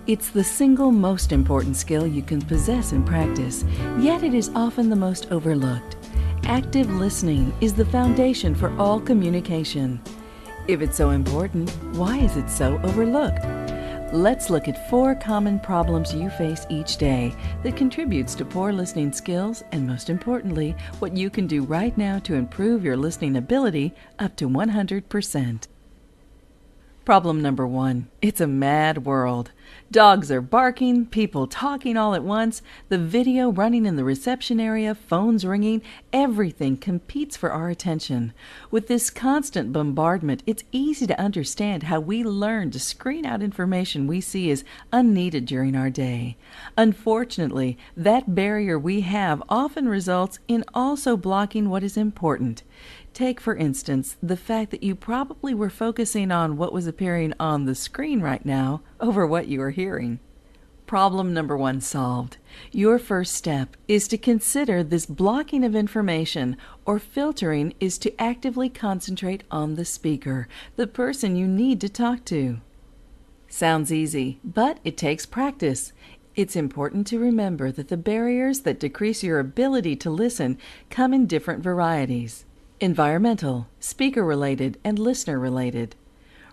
It's the single most important skill you can possess and practice, yet it is often the most overlooked. Active listening is the foundation for all communication. If it's so important, why is it so overlooked? Let's look at 4 common problems you face each day that contributes to poor listening skills, and most importantly, what you can do right now to improve your listening ability up to 100%. Problem number 1. It's a mad world. Dogs are barking, people talking all at once, the video running in the reception area, phones ringing, everything competes for our attention. With this constant bombardment, it's easy to understand how we learn to screen out information we see as unneeded during our day. Unfortunately, that barrier we have often results in also blocking what is important. Take, for instance, the fact that you probably were focusing on what was appearing on the screen right now over what you are hearing. Problem number 1 solved. Your first step is to consider this blocking of information, or filtering is to actively concentrate on the speaker, the person you need to talk to. Sounds easy, but it takes practice. It's important to remember that the barriers that decrease your ability to listen come in different varieties: environmental, speaker-related, and listener-related.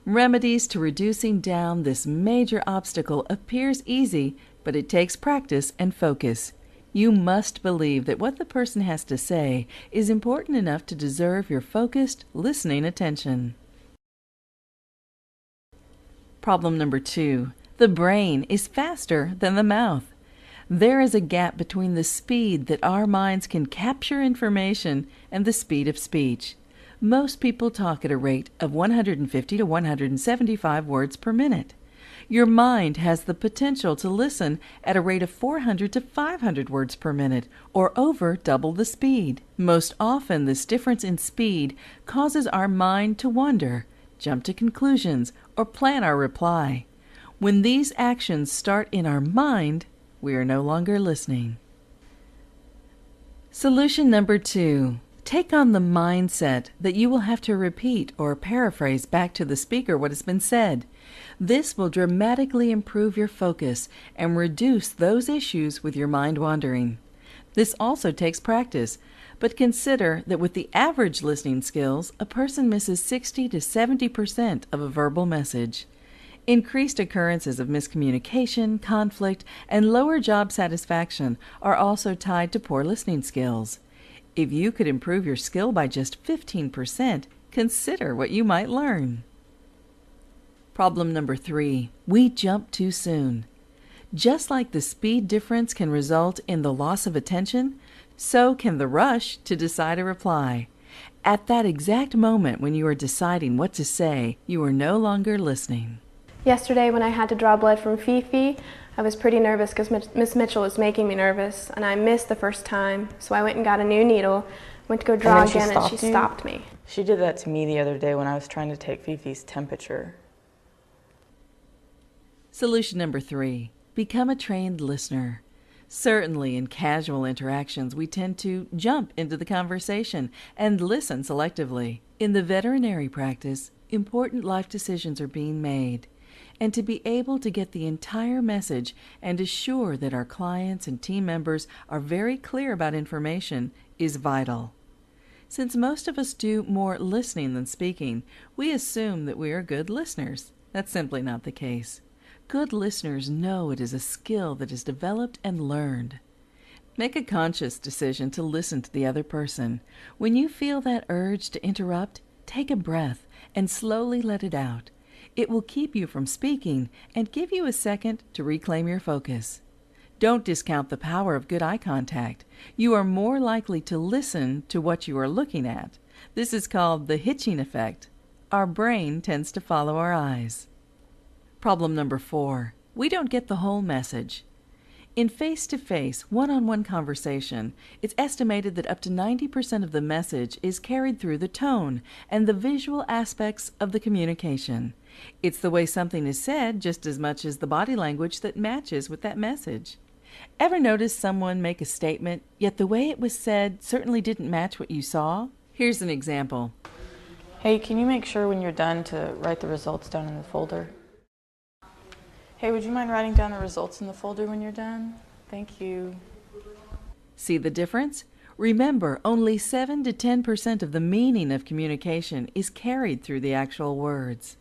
Remedies to reducing down this major obstacle appears easy, but it takes practice and focus. You must believe that what the person has to say is important enough to deserve your focused, listening attention. Problem number 2. The brain is faster than the mouth. There is a gap between the speed that our minds can capture information and the speed of speech. Most people talk at a rate of 150 to 175 words per minute. Your mind has the potential to listen at a rate of 400 to 500 words per minute, or over double the speed. Most often, this difference in speed causes our mind to wander, jump to conclusions, or plan our reply. When these actions start in our mind, we are no longer listening. Solution number 2. Take on the mindset that you will have to repeat or paraphrase back to the speaker what has been said. This will dramatically improve your focus and reduce those issues with your mind wandering. This also takes practice, but consider that with the average listening skills, a person misses 60 to 70% of a verbal message. Increased occurrences of miscommunication, conflict, and lower job satisfaction are also tied to poor listening skills. If you could improve your skill by just 15%, consider what you might learn. Problem number 3. We jump too soon. Just like the speed difference can result in the loss of attention, so can the rush to decide a reply. At that exact moment when you are deciding what to say, you are no longer listening. Yesterday when I had to draw blood from Fifi, I was pretty nervous because Miss Mitchell was making me nervous, and I missed the first time, so I went and got a new needle, went to go draw again, and she stopped me. She did that to me the other day when I was trying to take Fifi's temperature. Solution number 3. Become a trained listener. Certainly in casual interactions, we tend to jump into the conversation and listen selectively. In the veterinary practice, important life decisions are being made. And to be able to get the entire message and assure that our clients and team members are very clear about information is vital. Since most of us do more listening than speaking, we assume that we are good listeners. That's simply not the case. Good listeners know it is a skill that is developed and learned. Make a conscious decision to listen to the other person. When you feel that urge to interrupt, take a breath and slowly let it out. It will keep you from speaking and give you a second to reclaim your focus. Don't discount the power of good eye contact. You are more likely to listen to what you are looking at. This is called the hitching effect. Our brain tends to follow our eyes. Problem number 4. We don't get the whole message. In face-to-face, one-on-one conversation, it's estimated that up to 90% of the message is carried through the tone and the visual aspects of the communication. It's the way something is said just as much as the body language that matches with that message. Ever notice someone make a statement, yet the way it was said certainly didn't match what you saw? Here's an example. Hey, can you make sure when you're done to write the results down in the folder? Hey, would you mind writing down the results in the folder when you're done? Thank you. See the difference? Remember, only 7 to 10% of the meaning of communication is carried through the actual words.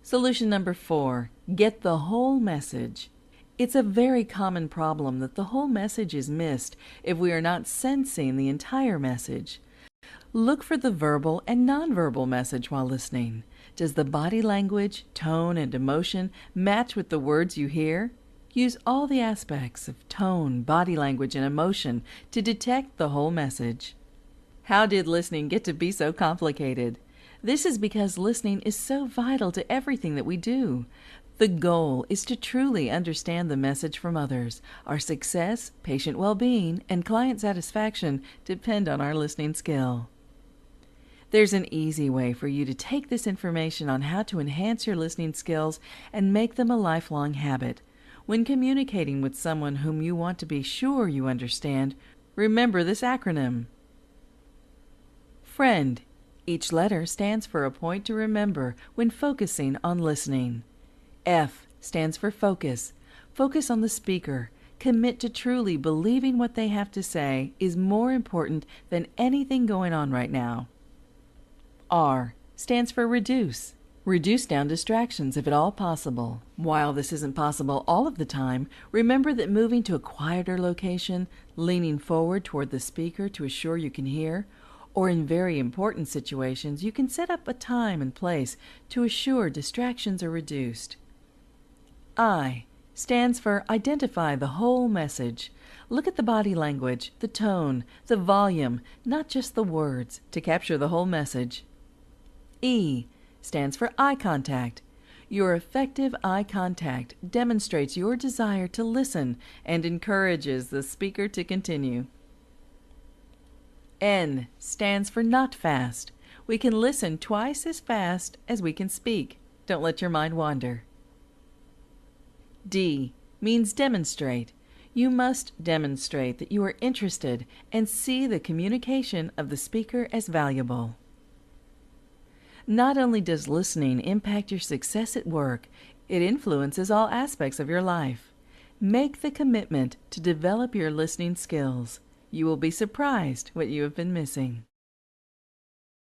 Solution number 4. Get the whole message. It's a very common problem that the whole message is missed if we are not sensing the entire message. Look for the verbal and nonverbal message while listening. Does the body language, tone, and emotion match with the words you hear? Use all the aspects of tone, body language, and emotion to detect the whole message. How did listening get to be so complicated? This is because listening is so vital to everything that we do. The goal is to truly understand the message from others. Our success, patient well-being, and client satisfaction depend on our listening skill. There's an easy way for you to take this information on how to enhance your listening skills and make them a lifelong habit. When communicating with someone whom you want to be sure you understand, remember this acronym. FRIEND. Each letter stands for a point to remember when focusing on listening. F stands for focus. Focus on the speaker. Commit to truly believing what they have to say is more important than anything going on right now. R stands for reduce. Reduce down distractions if at all possible. While this isn't possible all of the time, remember that moving to a quieter location, leaning forward toward the speaker to assure you can hear, or in very important situations, you can set up a time and place to assure distractions are reduced. I stands for identify the whole message. Look at the body language, the tone, the volume, not just the words, to capture the whole message. E stands for eye contact. Your effective eye contact demonstrates your desire to listen and encourages the speaker to continue. N stands for not fast. We can listen twice as fast as we can speak. Don't let your mind wander. D means demonstrate. You must demonstrate that you are interested and see the communication of the speaker as valuable. Not only does listening impact your success at work, it influences all aspects of your life. Make the commitment to develop your listening skills. You will be surprised what you have been missing.